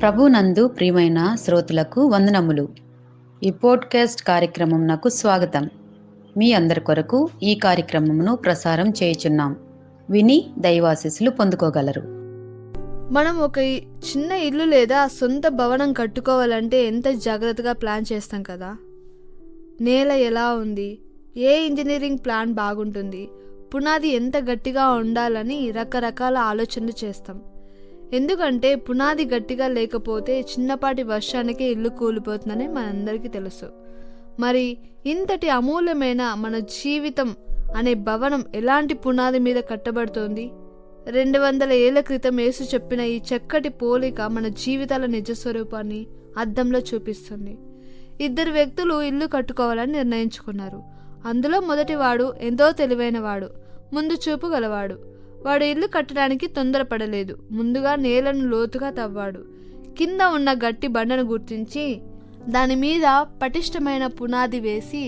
ప్రభునందు ప్రియమైన శ్రోతలకు వందనములు. ఈ పోడ్కాస్ట్ కార్యక్రమం నాకు స్వాగతం. మీ అందరి కొరకు ఈ కార్యక్రమమును ప్రసారం చేయుచున్నాం. విని దైవాశీస్సులు పొందుకోగలరు. మనం ఒక చిన్న ఇల్లు లేదా సొంత భవనం కట్టుకోవాలంటే ఎంత జాగ్రత్తగా ప్లాన్ చేస్తాం కదా. నేల ఎలా ఉంది, ఏ ఇంజనీరింగ్ ప్లాన్ బాగుంటుంది, పునాది ఎంత గట్టిగా ఉండాలని రకరకాల ఆలోచనలు చేస్తాం. ఎందుకంటే పునాది గట్టిగా లేకపోతే చిన్నపాటి వర్షానికే ఇల్లు కూలిపోతుందని మనందరికీ తెలుసు. మరి ఇంతటి అమూల్యమైన మన జీవితం అనే భవనం ఎలాంటి పునాది మీద కట్టబడుతోంది? 200 ఏళ్ల క్రితం యేసు చెప్పిన ఈ చక్కటి పోలిక మన జీవితాల నిజస్వరూపాన్ని అద్దంలో చూపిస్తుంది. 2 వ్యక్తులు ఇల్లు కట్టుకోవాలని నిర్ణయించుకున్నారు. అందులో మొదటివాడు ఎంతో తెలివైనవాడు, ముందు చూపు గలవాడు. వాడు ఇల్లు కట్టడానికి తొందరపడలేదు. ముందుగా నేలను లోతుగా తవ్వాడు. కింద ఉన్న గట్టి బండను గుర్తించి దాని మీద పటిష్టమైన పునాది వేసి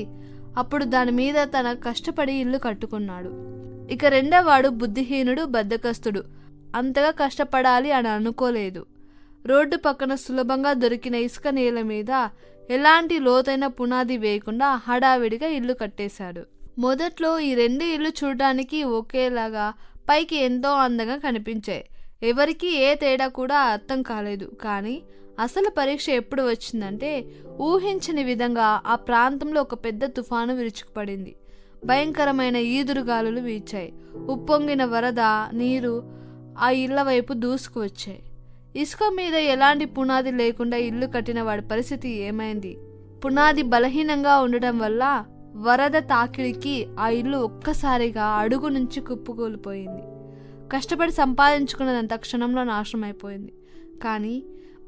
అప్పుడు దాని మీద తన కష్టపడి ఇల్లు కట్టుకున్నాడు. ఇక రెండోవాడు బుద్ధిహీనుడు, బద్ధకస్తుడు. అంతగా కష్టపడాలి అని అనుకోలేదు. రోడ్డు పక్కన సులభంగా దొరికిన ఇసుక నేల మీద ఎలాంటి లోతైన పునాది వేయకుండా హడావిడిగా ఇల్లు కట్టేశాడు. మొదట్లో ఈ 2 ఇల్లు చూడడానికి ఒకేలాగా పైకి ఎంతో అందంగా కనిపించాయి. ఎవరికి ఏ తేడా కూడా అర్థం కాలేదు. కానీ అసలు పరీక్ష ఎప్పుడు వచ్చిందంటే ఊహించని విధంగా ఆ ప్రాంతంలో ఒక పెద్ద తుఫాను విరుచుకుపడింది. భయంకరమైన ఈదురుగాలులు వీచాయి. ఉప్పొంగిన వరద నీరు ఆ ఇళ్ల వైపు దూసుకు వచ్చాయి. ఇసుక మీద ఎలాంటి పునాది లేకుండా ఇల్లు కట్టిన వాడి పరిస్థితి ఏమైంది? పునాది బలహీనంగా ఉండటం వల్ల వరద తాకిడికి ఆ ఇల్లు ఒక్కసారిగా అడుగు నుంచి కుప్పకూలిపోయింది. కష్టపడి సంపాదించుకున్నదంత క్షణంలో నాశనం అయిపోయింది. కానీ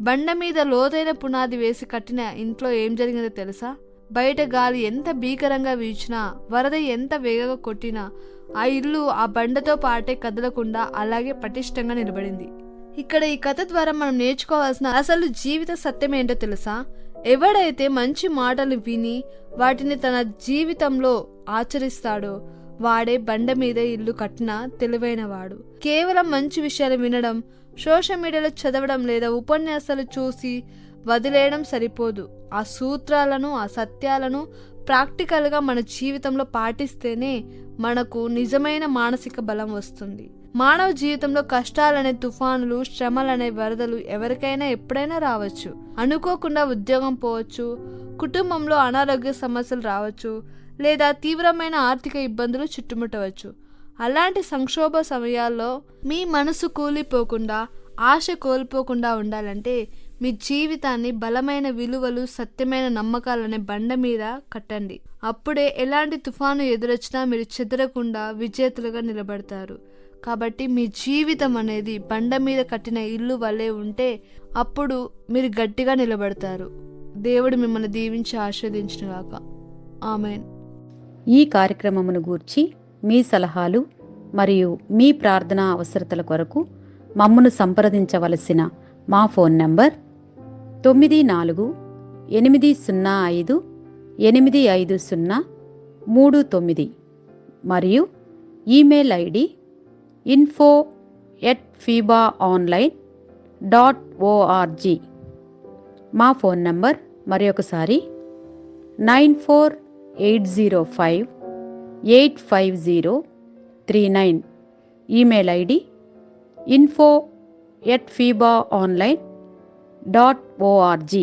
బండ మీద లోతైన పునాది వేసి కట్టిన ఇంట్లో ఏం జరిగిందో తెలుసా? బయట గాలి ఎంత భీకరంగా వీచినా, వరద ఎంత వేగంగా కొట్టినా ఆ ఇల్లు ఆ బండతో పాటే కదలకుండా అలాగే పటిష్టంగా నిలబడింది. ఇక్కడ ఈ కథ ద్వారా మనం నేర్చుకోవాల్సిన అసలు జీవిత సత్యం ఏంటో తెలుసా? ఎవడైతే మంచి మాటలు విని వాటిని తన జీవితంలో ఆచరిస్తాడో వాడే బండ మీద ఇల్లు కట్టిన తెలివైనవాడు. కేవలం మంచి విషయాలు వినడం, సోషల్ మీడియాలో చదవడం లేదా ఉపన్యాసాలు చూసి వదిలేయడం సరిపోదు. ఆ సూత్రాలను, ఆ సత్యాలను ప్రాక్టికల్గా మన జీవితంలో పాటిస్తేనే మనకు నిజమైన మానసిక బలం వస్తుంది. మానవ జీవితంలో కష్టాలనే తుఫానులు, శ్రమలనే వరదలు ఎవరికైనా ఎప్పుడైనా రావచ్చు. అనుకోకుండా ఉద్యోగం పోవచ్చు, కుటుంబంలో అనారోగ్య సమస్యలు రావచ్చు, లేదా తీవ్రమైన ఆర్థిక ఇబ్బందులు చుట్టుముట్టవచ్చు. అలాంటి సంక్షోభ సమయాల్లో మీ మనసు కూలిపోకుండా, ఆశ కోల్పోకుండా ఉండాలంటే మీ జీవితాన్ని బలమైన విలువలు, సత్యమైన నమ్మకాలనే బండ మీద కట్టండి. అప్పుడే ఎలాంటి తుఫాను ఎదురొచ్చినా మీరు చెదరకుండా విజేతలుగా నిలబడతారు. కాబట్టి మీ జీవితం అనేది బండ మీద కట్టిన ఇల్లు వలె ఉంటే అప్పుడు మీరు గట్టిగా నిలబడతారు. దేవుడు మిమ్మల్ని దీవించి ఆశీర్వదించుగాక. ఆమేన్. ఈ కార్యక్రమమును గూర్చి మీ సలహాలు మరియు మీ ప్రార్థనా అవసరతల కొరకు మమ్మను సంప్రదించవలసిన మా ఫోన్ నంబర్ 9448585039 మరియు ఈమెయిల్ ఐడి info@fibaonline.org. మా ఫోన్ నంబర్ మరొకసారి 9480585039. Email ID info@fibaonline.org.